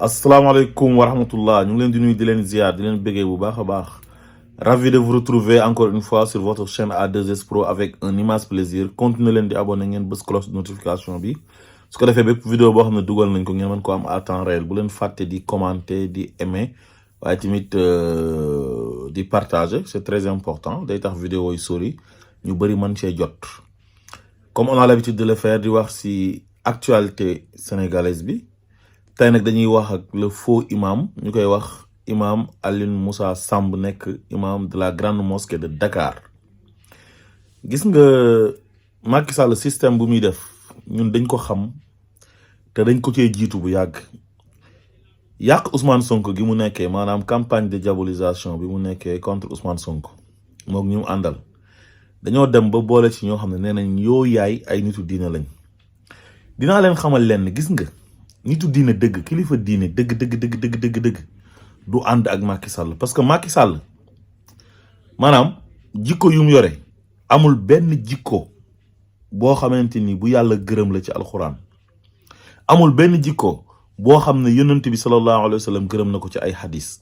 Asalaamaaleykum wa rahmatullah ñu ngi leen di nuyu di leen ziar di leen bëggee bu baax a baax ravi de vous retrouver encore une fois sur votre chaîne A2S Pro avec un immense plaisir continuez leen di abonné ngeen bës cloche de notification bi su ko defee bépp vidéo boo xam ne dugal nañ ko ngeen mën ko am à temps réel bu leen fàtte di commenter di aimer waaye tamit di partager c'est très important day tax vidéo yi sori ñu bëri mën cee jot comme on a l'habitude de le faire di wax ci actualité sénégalaise bi tey nag dañuy wax ak le faux imam ñu koy wax imam Alioune Moussa Samb nekk imam de la grande mosquée de Dakar gis nga Macky Sall système bu muy def ñun dañ ko xam te dañ ko cee jiitu bu yàgg yàq Ousmane Sonko gi mu nekkee maanaam campagne de diabolisation bi mu nekkee contre Ousmane Sonko moom ñu àndal dañoo dem ba boole ci ñoo xam ne nee nañ yoo yaay ay nitu diine lañ dinaa leen xamal leen gis nga. nitu diine dëgg kilifa diine dëgg du ànd ak Macky Sall parce que Macky Sall maanaam jikko yu mu yore amul benn jikko boo xamante ni bu yàlla gërëm la ci alxuraan amul benn jikko boo xam ne yonent bi sallallahu alayhi wa sallam gërëm na ko ci ay xadis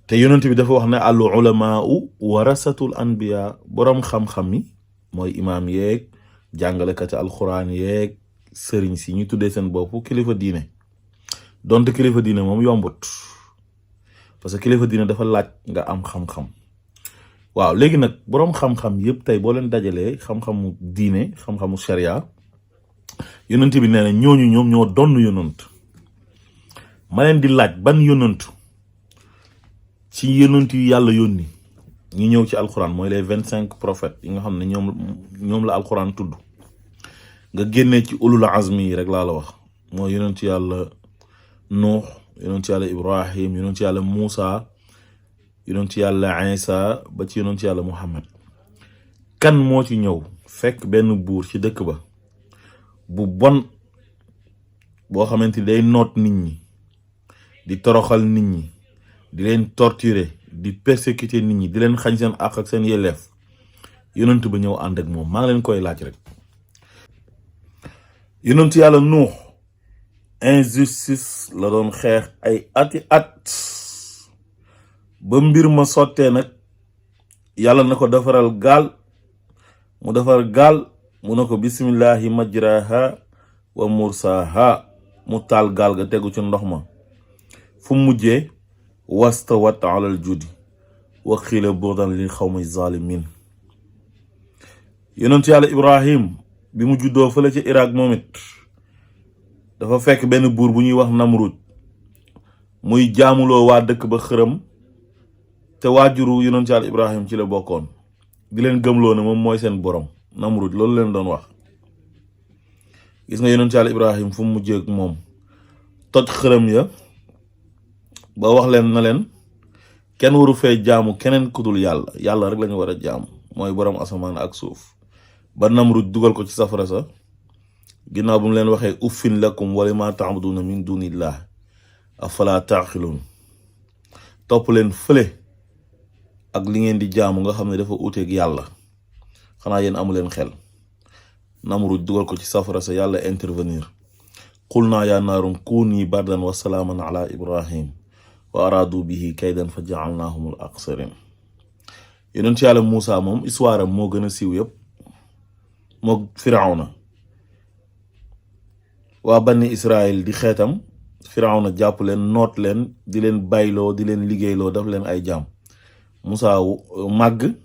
te yonent bi dafa wax ne al ulamaau warasatul anbiya boroom xam-xam yi mooy imaam yeeg jàngalekati alxuraan yeeg sëriñ si ñu tuddee seen bopp kilifa diine donte kilifa diine moom yombut parce que kilifa diine dafa laaj nga am xam-xam waaw léegi nag boroom xam-xam yëpp tey boo leen dajalee xam-xamu diine xam-xamu sharia yonent bi nee na ñooñu ñoom ñoo donn yonent ma leen di laaj ban yonent ci yonent yu yàlla yónni ñi ñëw ci alxuraan mooy les 25 prophètes yi nga xam ne ñoom la alxuraan tudd nga génnee ci ulul azmi yi rek laa la wax mooy yonent yàlla Nuux yonent yàlla Ibrahim yonent yàlla Muusa yonent yàlla Isa ba ci yonent yàlla Muhammad kan moo ci ñëw fekk benn buur ci dëkk ba bu bon boo xamante ni day noot nit ñi di toroxal nit ñi di leen torturer di persécuter nit ñi di leen xañ seen àq ak seen yelleef yonent ba ñëw ànd ak moom maa ngi leen koy laaj rek yonent yàlla Nuux injustice la doon xeex ay ati at ba mbir ma sottee nag yàlla na ko defaral gaal mu defar gaal mu ne ko bismillahi majraha wa mursaha mu taal gaal ga tegu ci ndox ma fu mujjee wastawat alal judi wa xiila burdan lil xawmi zalimin yonent yàlla Ibrahim bi mu juddoo fële ci Irak moom it dafa fekk benn buur bu ñuy wax Namrud muy jaamuloo waa dëkk ba xërëm te waajuru yonent yàlla Ibrahim ci la bokkoon di leen gëmloo ne moom mooy seen borom Namrud loolu leen doon wax gis nga yonent yàlla Ibrahim fu mu mujjee ak moom toj xërëm ya ba wax leen na leen kenn waru fee jaamu keneen kudul yàlla yàlla rek lañu war a jaamu mooy borom asamaan ak suuf ba Namrud dugal ko ci safara sa ginnaaw bu mu leen waxee uffin lakum wa lima ta'buduna min dunillah afala taqilun topp leen fële ak li ngeen di jaamu nga xam ne dafa uteeg yàlla xanaa yéen amu leen xel Namrud dugal ko ci safara sa yàlla intervenir qulna ya naarum kuni bardan wa salaaman ala Ibrahim wa aradu bihi kaydan fa ja'alnahum al aqsarin yonent yàlla Muusa moom histoire am moo gën a siiw yëpp moog Firawna waa banni Israël di xeetam Firawna jàpp leen noot leen di leen bayloo di leen liggéeyloo daf leen ay jaam Moussa màgg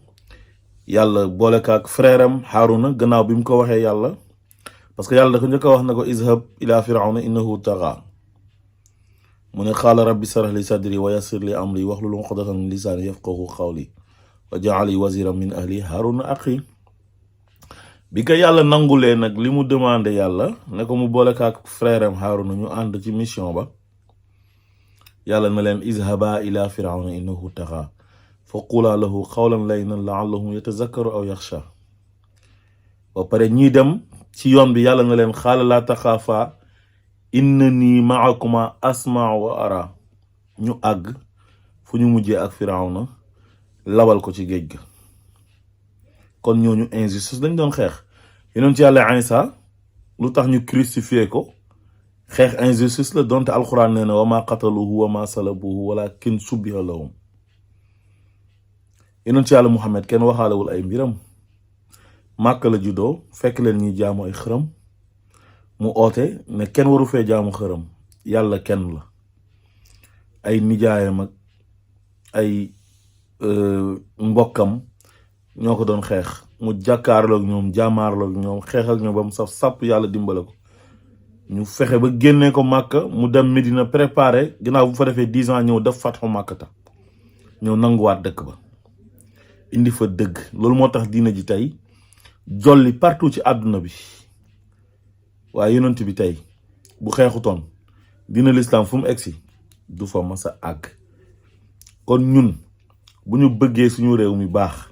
yàlla boole ko ak frère am Haruna gannaaw bi mu ko waxee yàlla parce que yàlla da ko njëkk a wax na ko izhab ila Firawna innahu taxa mu ne qaala rabbi shrah li sadri wa yassir li amri wahlul uqdatan min lisaani yafqahu qawli wa ja'al waziran min ahli Haruna axi bi ko yàlla nangulee nag li mu demandé yàlla ne ko mu boole ko ak frère am Haruna ñu ànd ci mission ba yàlla na leen izhaba ila Firawna innahu taxa fa qula lahu qawlan layyinan la'allahu yatazakkaru aw yaxsha ba pare ñii dem ci yoon bi yàlla na leen qaala laa taxaafa innani ma'akuma asma wa ara ñu àgg fu ñu mujjee ak Firawna lawal ko ci géej ga kon ñooñu injustice dañ doon xeex yonent yàlla Isa lu tax ñu crucifié ko xeex injustice la donte alxuraan nee na wa ma qataluhu wa ma salabuhu walakin subbiha lahum. yonent yàlla Muhammad kenn waxaalewul ay mbiram màkk la juddoo fekk leen ñi jaamu ay xërëm mu oote ne kenn waru fee jaamu xërëm yàlla kenn la. ay nijaayam ak ay mbokkam ñoo ko doon xeex mu jàkkaarloog ñoom jaamaarloog ñoom xeex ak ñoom ba mu saf sàpp yàlla dimbale ko ñu fexe ba génnee ko Màkka mu dem Medina préparé ginnaaw bu fa defee 10 ans ñëw def fatxu Màkkata ñëw nanguwaat dëkk ba indi fa dëgg. loolu moo tax diina ji tey jolli partout ci àdduna bi. waaye yonent bi tey bu xeexutoon diina l'islam fu mu egsi du fa mas a àgg. kon ñun bu ñu bëggee suñu réew mi baax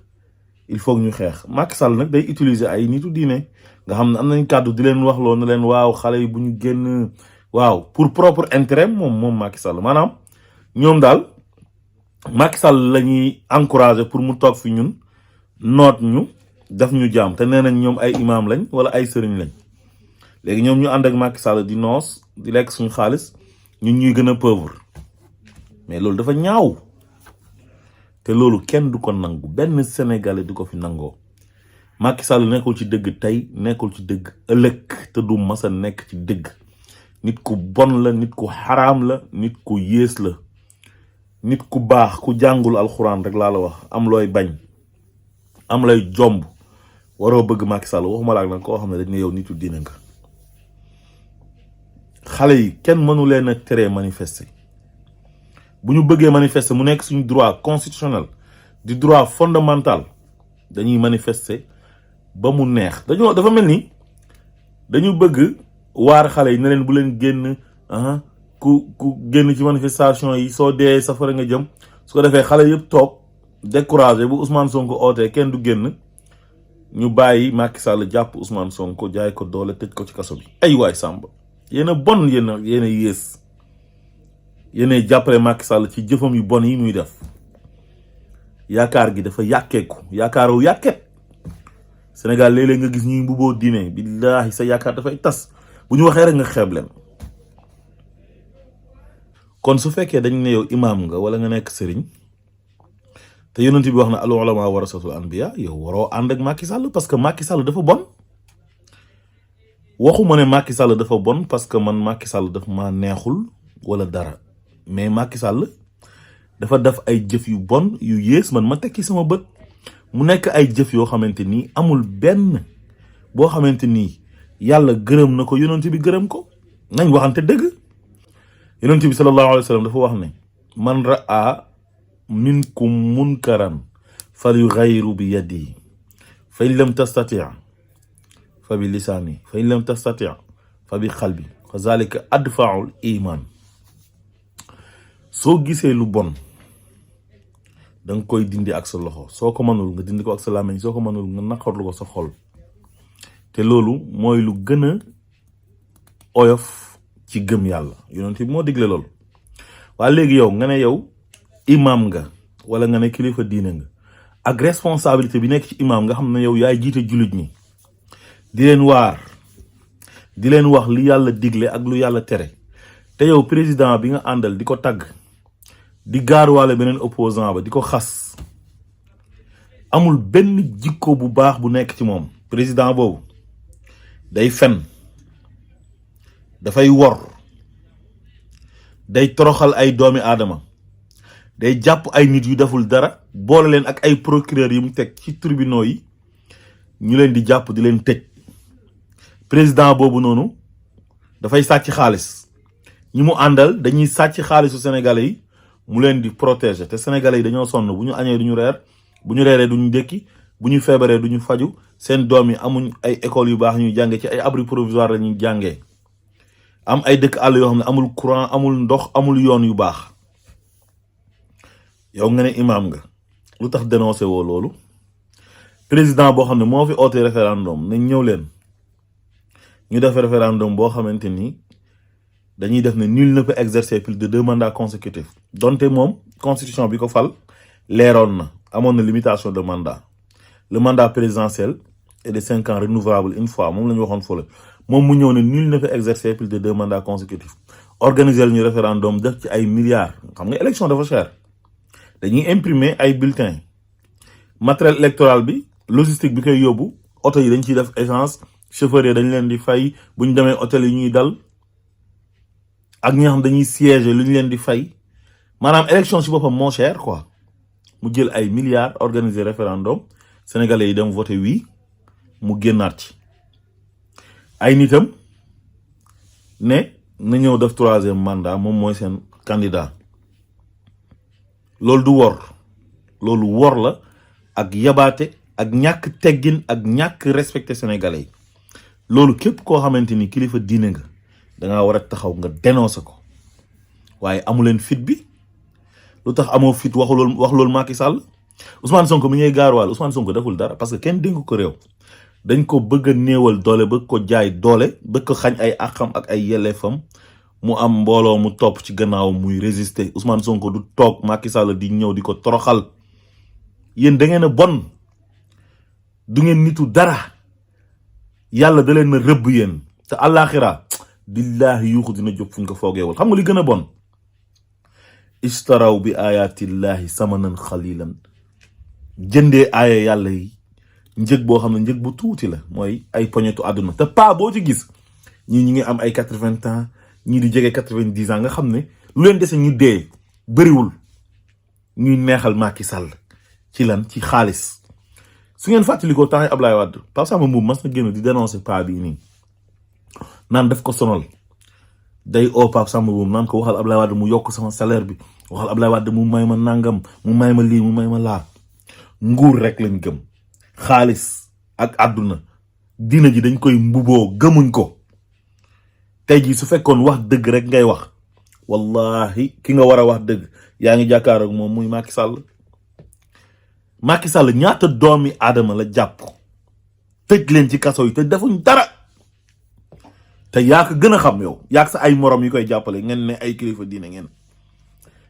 il faut ñu xeex. Macky Sall nag day utiliser ay nitu diine nga xam ne am nañ kàddu di leen wax loo ne leen waaw xale yi bu ñu génn waaw pour propre intérêt moom Macky Sall maanaam ñoom daal Macky Sall la ñuy encourager pour mu toog fi ñun noot ñu def ñu jaam te nee nañ ñoom ay imam lañ wala ay sëriñ lañ. léegi ñoom ñu ànd ak Macky Sall di noos di lekk suñu xaalis ñun ñuy gën a pauvre mais loolu dafa ñaaw te loolu kenn du ko nangu benn sénégalais du ko fi nangoo. Macky Sall nekkul ci dëgg tey nekkul ci dëgg ëllëg te du mas a nekk ci dëgg. nit ku bon la nit ku xaraam la nit ku yées la nit ku baax ku jàngul alxuraan rek laa la wax am looy bañ am lay jomb waroo bëgg Macky Sall waxuma la ak nag koo xam ne dañ ne yow nitu diine nga. xale yi kenn mënu leen a teree manifester bu ñu bëggee manifester mu nekk suñu droit constitutionnel di droit fondamental dañuy manifester ba mu neex. dafa mel ni dañu bëgg waar xale yi ne leen bu leen génn ku génn ci manifestation yi soo dee safara nga jëm su ko defee xale yëpp toog découragé bu Ousmane Sonko ootee kenn du génn ñu bàyyi Macky Sall jàpp Ousmane Sonko jaay ko doole tëj ko ci kaso bi. ay waay Samba yéen a bon yéen a yées yéen a jàppale Macky Sall ci jëfam yu bon yi muy def. yaakaar gi dafa yàkkeeku yaakaaru yàkket Sénégal léeg-léeg nga gis ñuy mbuboo diine billaahi sa yaakaar dafay tas bu ñu waxee rek nga xeeb leen. kon su fekkee dañ ne yow imaam nga wala nga nekk sëriñ te yonent bi wax na al ulama warasatul anbiya yow waroo ànd ak Macky Sall parce que Macky Sall dafa bon. waxuma ne Macky Sall dafa bon parce que man Macky Sall daf ma neexul wala dara mais Macky Sall dafa def ay jëf yu bon yu yées man ma tekki sama bët mu nekk ay jëf yoo xamante ni amul benn boo xamante ni yàlla gërëm na ko yonent bi gërëm ko. nañ waxante dëgg yonent bi sallallahu alayhi wa sallam dafa wax ne man raa minkum munkaran fal yughayyiru bi yadihi fa in lam tastati fa bi lisaani fa in lam tastati fa bi qalbi fa zalika adfaul iman. soo gisee lu bon danga koy dindi ak sa loxo soo ko mënul nga dindi ko ak sa làmmiñ soo ko mënul nga naqarlu ko sa xol te loolu mooy lu gën a oyof ci gëm yàlla yonent bi moo digle loolu. waaye léegi yow nga ne yow imam nga wala nga ne kilifa diine nga ak responsabilité bi nekk ci imam nga xam ne yow yaay jiite jullit ñi di leen waar di leen wax li yàlla digle ak lu yàlla tere te yow président bi nga àndal di ko tagg di gaaruwaale beneen opposant ba di ko xas amul benn jikko bu baax bu nekk ci moom. président boobu day fen dafay wor day toroxal ay doomi aadama day jàpp ay nit yu deful dara boole leen ak ay procureur yu mu teg ci tribunaux yi ñu leen di jàpp di leen tëj. président boobu noonu dafay sàcc xaalis ñi mu àndal dañuy sàcc xaalisu sénégalais yi mu leen di protéger te sénégalais yi dañoo sonn bu ñu añee duñu reer bu ñu reeree duñu ndékki bu ñu feebaree duñu faju seen doom yi amuñ ay écoles yu baax ñuy jànge ci ay abri provisoire la ñuy jàngee am ay dëkk àll yoo xam ne amul courant amul ndox amul yoon yu baax. yow nga ne imam nga lu tax dénoncé woo loolu. président boo xam ne moo fi oote référendum nañ ñëw leen ñu def référendum boo xamante ni dañuy def ne nul ne peut exercer plus de 2 mandats consécutifs donte moom constitution bi ko fal leeroon na amoon na limitation de mandat. le mandat présidentiel est de 5 ans renouvelable une fois moom la ñu waxoon fële moom mu ñëw ne nul ne peut exercer plus de 2 mandats consécutifs organiser ñu référendum def ci ay milliards xam nga élection dafa cher dañuy imprimer ay bulletins matériel électoral bi logistique bi koy yóbbu oto yi dañ ciy def essence chauffeur yi dañ leen di fay bu ñu demee hôtel yi ñuy dal ak ñi nga xam dañuy siéger lu ñu leen di fay maanaam élection ci boppam moo cher quoi mu jël ay milliards organiser référendum sénégalais yi dem voter oui mu génnaat ci ay nitam ne na ñëw def 3e mandat moom mooy seen candidat loolu du wor loolu wor la ak yabaate ak ñàkk teggin ak ñàkk respecté sénégalais yi loolu képp koo xamante ni kilifa diine nga dangaa war a taxaw nga dénoncé ko waaye amuleen fit bi lu tax amoo fit wax loolu Macky Sall Ousmane Sonko mi ngay gaaruwaal Ousmane Sonko deful dara parce que kenn dénk ko réew dañ ko bëgg a néewal doole bëgg ko jaay doole bëgg ko xañ ay àqam ak ay yelleefam mu am mbooloo mu topp ci gannaaw muy résister Ousmane Sonko du toog Macky Sall di ñëw di ko toroxal yéen da ngeen a bon du ngeen nitu dara yàlla da leen na rëbb yéen te àllaaxira billaahi yuuxu dina jóg fuñ ko foogeewul xam nga li gën a bon istaraw bi ayatillahi samanan xalilan jëndee aaya yàlla yi njëg boo xam ne njëg bu tuuti la mooy ay poñetu àdduna te pas boo ci gis ñii ñi ngi am ay 80 ans ñii di jege 90 ans nga xam ne lu leen dese ñu dee bëriwul ñuy neexal Macky Sall ci lan ci xaalis su ngeen fàttalikoo temps yi Ablaye Wade Pape Samba Mboup mas na génn di dénoncer pas bii nii naan daf ko sonal day oo Pape Samba Mboup naan ko waxal Ablaye Wade mu yokk sama salaire bi waxal Ablaye Wade mu may ma nangam mu may ma lii mu may ma laa nguur rek lañ gëm xaalis ak àdduna diina ji dañ koy mbuboo gëmuñ ko tey jii su fekkoon wax dëgg rek ngay wax wallahi ki nga war a wax dëgg yaa ngi jàkkaar ak moom muy Macky Sall Macky Sall ñaata doomi aadama la jàpp tëj leen ci kaso yi te defuñ dara te yaa ko gën a xam yow yaa sa ay morom yi koy jàppale ngeen ne ay kilifa diine ngeen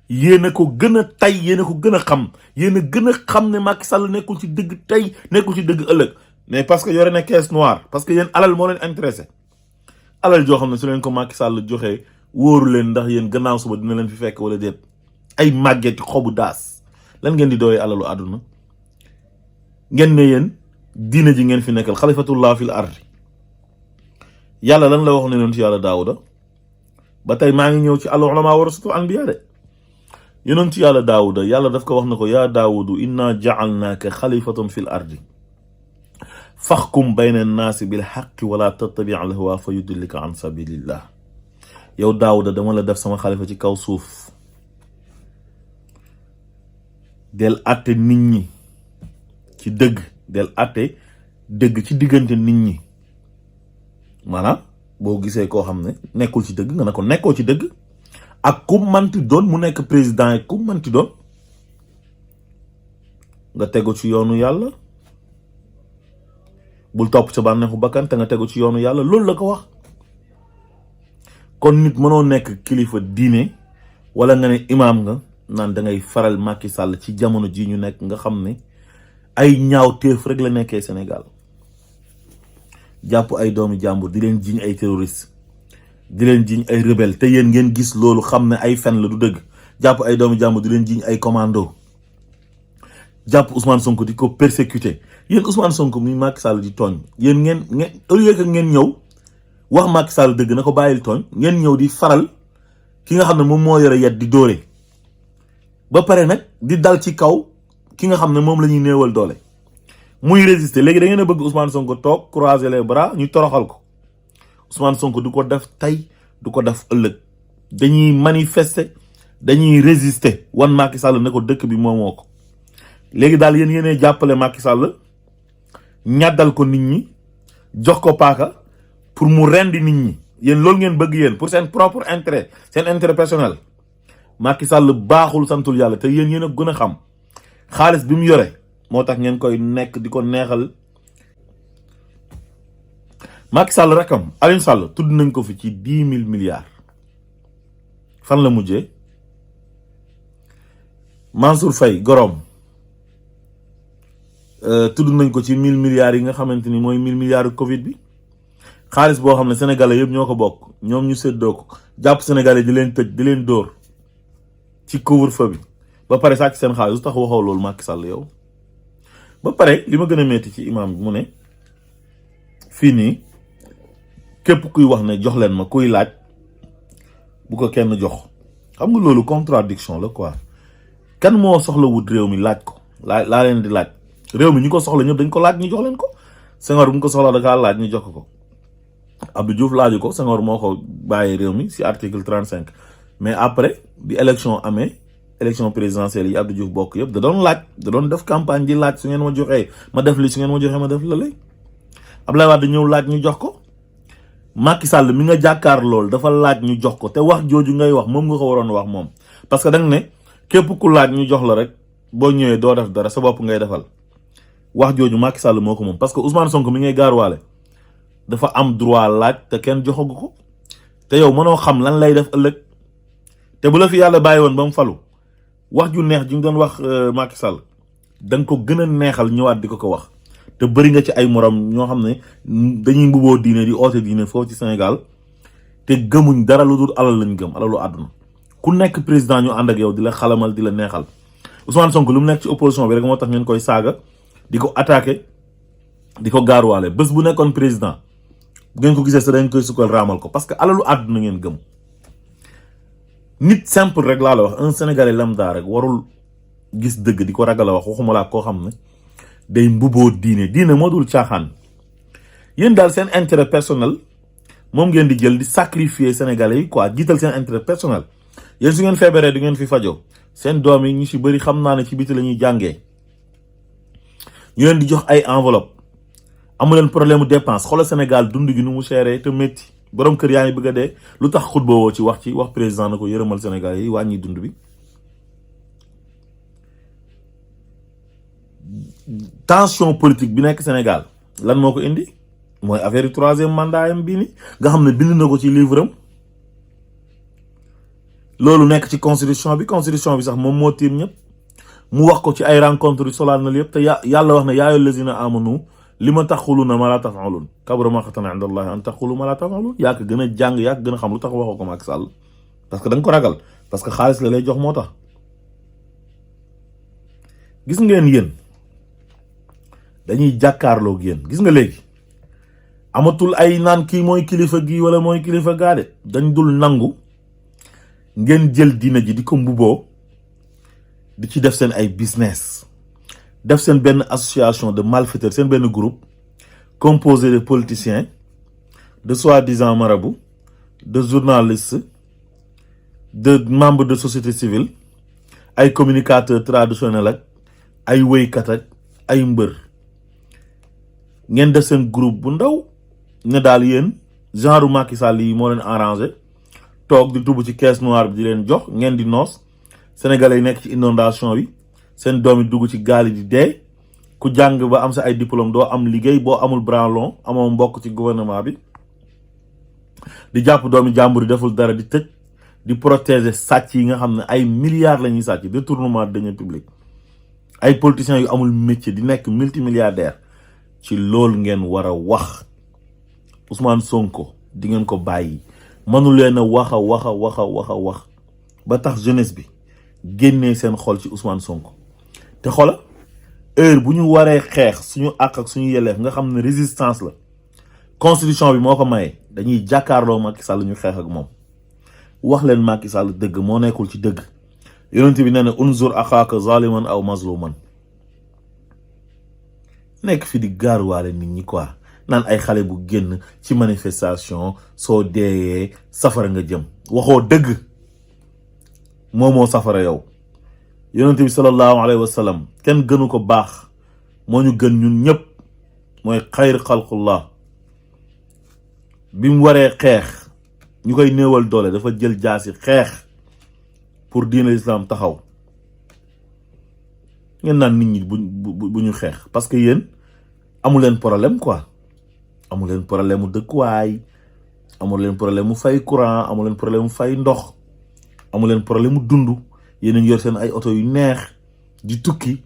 yéen a ko gën a tay yéen a ko gën a xam yéen a gën a xam ne Macky Sall nekkul ci dëgg tey nekkul ci dëgg ëllëg mais parce que yore na caisse noire parce que yéen alal moo leen intéressé alal joo xam ne su leen ko Macky Sall joxee wóoru leen ndax yéen gannaaw suba dina leen fi fekk wala déet ay màgget xobu daas lan ngeen di dooyee alalu àdduna ngeen ne yéen diina ji ngeen fi nekkal xalifatullah fil ardi yàlla lan la wax ne yonent yàlla daawuda ba tey maa ngi ñëw ci al ulama warasatul anbiya de yonent yàlla daawuda yàlla daf ko wax na ko yaa daawudu inna ja'alnaaka xalifatan fil ardi faxkum bayna annaasi bil xaqi wala tattabi al hawa fa yudillika an sabilillah yow daawuda dama la def sama xalifa ci kaw suuf del atte nit ñi ci dëgg del atte dëgg ci diggante nit ñi maanaam boo gisee koo xam ne nekkul ci dëgg nga ne ko nekkoo ci dëgg ak ku manti doon mu nekk président yi ku manti doon nga tegu ci yoonu yàlla bul topp sa bànneexu bakkan te nga tegu ci yoonu yàlla loolu la ko wax kon nit mënoo nekk kilifa diine wala nga ne imaam nga naan da ngay faral Macky Sall ci jamono ji ñu nekk nga xam ne ay ñaaw téef rek la nekkee Sénégal jàpp ay doomi jàmbur di leen jiñ ay terroriste di leen jiñ ay rebelle te yéen ngeen gis loolu xam ne ay fen la du dëgg jàpp ay doomi jàmbur di leen jiñ ay commando jàpp Ousmane Sonko di ko persécuter yéen Ousmane Sonko mi Macky Sall di tooñ yéen ngeen au lieu que ngeen ñëw wax Macky Sall dëgg na ko bàyyil tooñ ngeen ñëw di faral ki nga xam ne moom moo yore yet di dóore ba pare nag di dal ci kaw ki nga xam ne moom la ñuy néewal doole muy résister léegi da ngeen a bëgg Ousmane Sonko toog croiser les bras ñu toroxal ko Ousmane Sonko du ko def tey du ko def ëllëg dañuy manifester dañuy résister wan Macky Sall ne ko dëkk bi moomoo ko léegi daal yéen yéenee jàppale Macky Sall ñàddal ko nit ñi jox ko paaka pour mu rendi nit ñi yéen loolu ngeen bëgg yéen pour seen propre intérêt seen intérêt personnel Macky Sall baaxul santul yàlla te yéen yéen a gën a xam xaalis bi mu yore moo tax ngeen koy nekk di ko neexal Macky Sall rakam Aliou Sall tudd nañ ko fi ci 10 000 milliards fan la mujjee Mansour Faye gorom tudd nañ ko ci 1000 milliards yi nga xamante ni mooy 1000 milliards Covid bi xaalis boo xam ne sénégalais yëpp ñoo ko bokk ñoom ñu séddoo ko jàpp sénégalais di leen tëj di leen dóor ci couvre-feu bi ba pare sàcc seen xaalis lu tax waxoo loolu Macky Sall yow. ba pare li ma gën a metti ci imam bi mu ne fii nii képp kuy wax ne jox leen ma kuy laaj bu ko kenn jox xam nga loolu contradiction la quoi. kan moo soxla wut réew mi laaj ko laa leen di laaj réew mi ñi ko soxla ñëpp dañ ko laaj ñu jox leen ko. Senghor bu mu ko soxla da kaa laaj ñu jox ko Abdou Diouf laaju ko Senghor moo ko bàyyi réew mi si article 35 mais après bi élection amee élection présidentielle yi Abdou Diouf bokk yëpp da doon laaj da doon def campagne di laaj su ngeen ma joxee ma def li su ngeen ma joxee ma def la lay Abdoulaye Wade ñëw laaj ñu jox ko. Macky Sall mi nga jàkkaar lool dafa laaj ñu jox ko te wax jooju ngay wax moom nga ko waroon wax moom parce que danga ne képp ku laaj ñu jox la rek boo ñëwee doo def dara sa bopp ngay defal. wax jooju Macky Sall moo ko moom parce que Ousmane Sonko mi ngay gaaruwaale dafa am droit laaj te kenn joxagu ko te yow mënoo xam lan lay def ëllëg te bu la fi yàlla bàyyi woon ba mu falu wax ju neex ji nga doon wax Macky Sall da nga ko gën a neexal ñëwaat di ko wax te bëri nga ci ay morom ñoo xam ne dañuy mbuboo diine di oote diine foofu ci Sénégal te gëmuñ dara lu dul alal lañ gëm alalu àdduna ku nekk président ñu ànd ak yow di la xalamal di la neexal Ousmane Sonko lu mu nekk ci opposition bi rek moo tax ngeen koy saaga di ko attaqué di ko gaaruwaale bés bu nekkoon président bu ngeen ko gisee sa dañ koy sukkal raamal ko parce que alalu àdduna ngeen gëm. nit simple rek laa la wax un sénégalais lambda rek warul gis dëgg di ko ragal a wax waxuma laa koo xam ne day mbuboo diine moo dul caaxaan. yéen daal seen intérêt personnel moom ngeen di jël di sacrifier sénégalais yi quoi jiital seen intérêt personnel yéen su ngeen feebaree du ngeen fi fajoo seen doom yi ñu si bëri xam naa ne ci biti la ñuy jàngee. ñu leen di jox ay enveloppe amu leen problème mu dépense xoolal Sénégal dund gi nu mu seeree te métti borom kër yaa ngi bëgg a dee lu tax xutba woo ci wax président na ko yërëmal Sénégal yi wàññi dund bi. tension politique bi nekk Sénégal lan moo ko indi mooy affaire yu 3e mandat yam bii ni nga xam ne bind na ko ci livre am loolu nekk ci constitution bi sax moom moo tiim ñëpp. mu wax ko ci ay rencontre yu solennelles yëpp te yàlla wax ne yaa ayyuhal lazina amanu lima taquluna ma la taf'alun kabura maqtan 'inda Allahi an taqulu ma la taf'alun yaa ko gën a jàng yaa ko gën a xam lu tax waxoo ko Macky Sall parce que da nga ko ragal parce que xaalis la lay jox moo tax. gis ngeen yéen dañuy jàkkaarloog yéen gis nga léegi amatul ay naan kii mooy kilifa gii wala mooy kilifa gaade dañ dul nangu ngeen jël diina ji di ko mbuboo di ci def seen ay business def seen benn association de malfaiteurs seen benn groupe composé de politiciens de soi-disant marabouts de journalistes de membres de société civile ay communicateurs traditionnels ak ay wéykat ak ay mbër ngeen def seen groupe bu ndaw ne daal yéen genre Macky Sall yi moo leen arrangé toog di tubb ci caisse noire bi di leen jox ngeen di noos sénégalais yi nekk ci inondation bi seen doom yi dugg ci gaal yi di dee ku jàng ba am sa ay diplôme doo am liggéey boo amul branlon amoo mbokk ci gouvernement bi di jàpp doomi jàmbur yi deful dara di tëj di protéger sàcc yi nga xam ne ay milliards la ñuy sàcc détournement de deniers publics ay politiciens yu amul métier di nekk multimilliardaire ci loolu ngeen war a wax Ousmane Sonko di ngeen ko bàyyi mënu leen a wax ba tax jeunesse bi génnee seen xol ci Ousmane Sonko te xola heure bu ñu waree xeex suñu àq ak suñu yelleef nga xam ne résistance la constitution bi moo ko maye dañuy jàkkaarloo Macky Sall ñu xeex ak moom wax leen Macky Sall dëgg moo nekkul ci dëgg yonent bi nee na unzur axaaka zaliman aw mazluman nekk fi di gaaruwaale nit ñi quoi naan ay xale bu génn ci manifestation soo deeyee safara nga jëm waxoo dëgg moo safara yow yonent bi sallallahu alayhi wa sallam kenn gënu ko baax moo ñu gën ñun ñëpp mooy xayr xalqullah bi mu waree xeex ñu koy néewal doole dafa jël jaasi xeex pour diine l'islam taxaw ngeen naan nit ñi bu ñu xeex parce que yéen amu leen problème quoi amu leen problème mu dëkkuwaay amu leen problème mu fay courant amu leen problème mu fay ndox amu leen problème mu dund yéen a ngi yor seen ay oto yu neex di tukki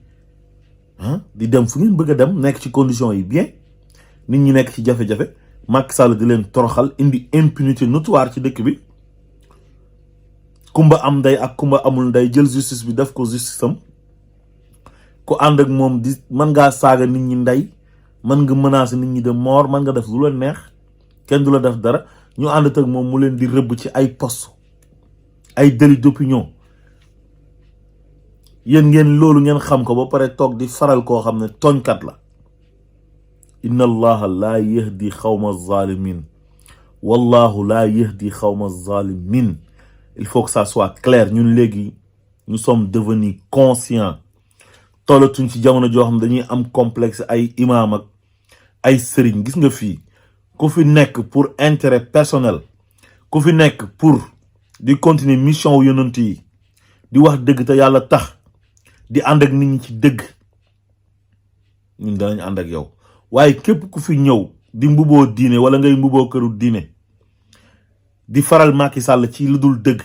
di dem fu ngeen bëgg a dem nekk ci condition yi bien nit ñi nekk ci jafe-jafe Macky Sall di leen toroxal indi impunité notoire ci dëkk bi kumba am nday ak kumba amul nday jël justice bi def ko justice am ku ànd ak moom di mën ngaa saaga nit ñi nday mën nga menacer nit ñi de mort mën nga def lu la neex kenn du la def dara ñu ànd ak moom mu leen di rëbb ci ay poste ay délit d'opinion yéen ngeen loolu ngeen xam ko ba pare toog di faral koo xam ne tooñkat la inna allaha laa yahdi xawma zalimin wallahu laa yahdi xawma zalimin il faut que ça soit clair ñun léegi nous sommes devenus conscients tollatuñ ci jamono joo xam dañuy am complexe ay imam ak ay sëriñ gis nga fii ku fi nekk pour intérêt personnel ku fi nekk pour di continuer mission wu yonent yi di wax dëgg te yàlla tax di ànd ak nit ñi ci dëgg ñun danañ ànd ak yow waaye képp ku fi ñëw di mbuboo diine wala ngay mbuboo këru diine di faral Macky Sall ci lu dul dëgg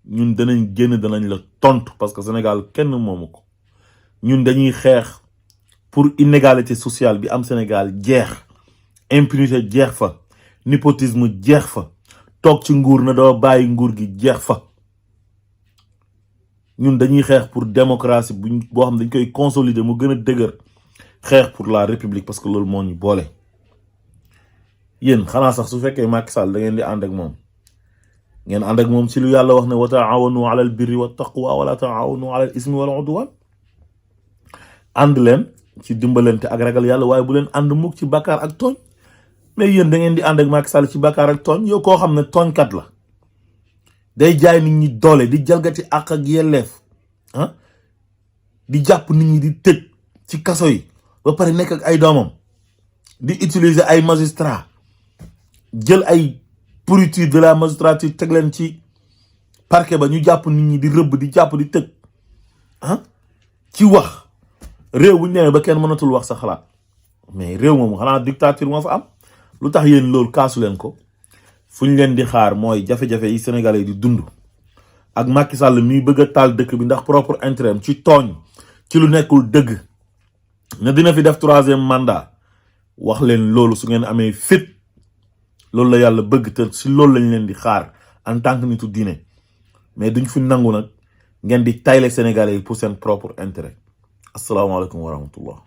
ñun danañ génn danañ la tontu parce que Sénégal kenn moomu ko ñun dañuy xeex pour inégalité sociale bi am Sénégal jeex impunité jeex fa népotisme jeex fa toog ci nguur na doo bàyyi nguur gi jeex fa ñun dañuy xeex pour démocratie boo xam dañ koy consolider mu gën a dëgër xeex pour la république parce que loolu moo ñu boole yéen xanaa sax su fekkee Macky Sall da ngeen di ànd ak moom ngeen ànd ak moom ci lu yàlla wax ne wa taawanu ala al birri wa taqwa wala taawanu ala al ismi wal udwan ànd leen ci dimbalante ak ragal yàlla waaye bu leen ànd mukk ci bàkkaar ak tooñ mais yéen da ngeen di ànd ak Macky Sall ci bàkkaar ak tooñ yow koo xam ne tooñkat la day jaay nit ñi doole di jalgati àq ak yelleef ah di jàpp nit ñi di tëj ci kaso yi ba pare nekk ak ay doomam di utiliser ay magistrat jël ay pourriture de la magistrature teg leen ci parquet ba ñu jàpp nit ñi di rëbb di jàpp di tëj ah ci wax réew bu ñu demee ba kenn mënatul wax sa xalaat mais réew moom xanaa dictature moo fa am lu tax yéen loolu kaasu leen ko fu ñu leen di xaar mooy jafe-jafe yi sénégalais yi di dund ak Macky Sall mi bëgg a taal dëkk bi ndax propre intérêt ci tooñ ci lu nekkul dëgg ne dina fi def 3e mandat wax leen loolu su ngeen amee fit loolu la yàlla bëgg te si loolu lañ leen di xaar en tant que nitu diine mais duñ fi nangu nag ngeen di tayle sénégalais yi pour seen propre intérêt asalaamaaleykum wa rahmatullah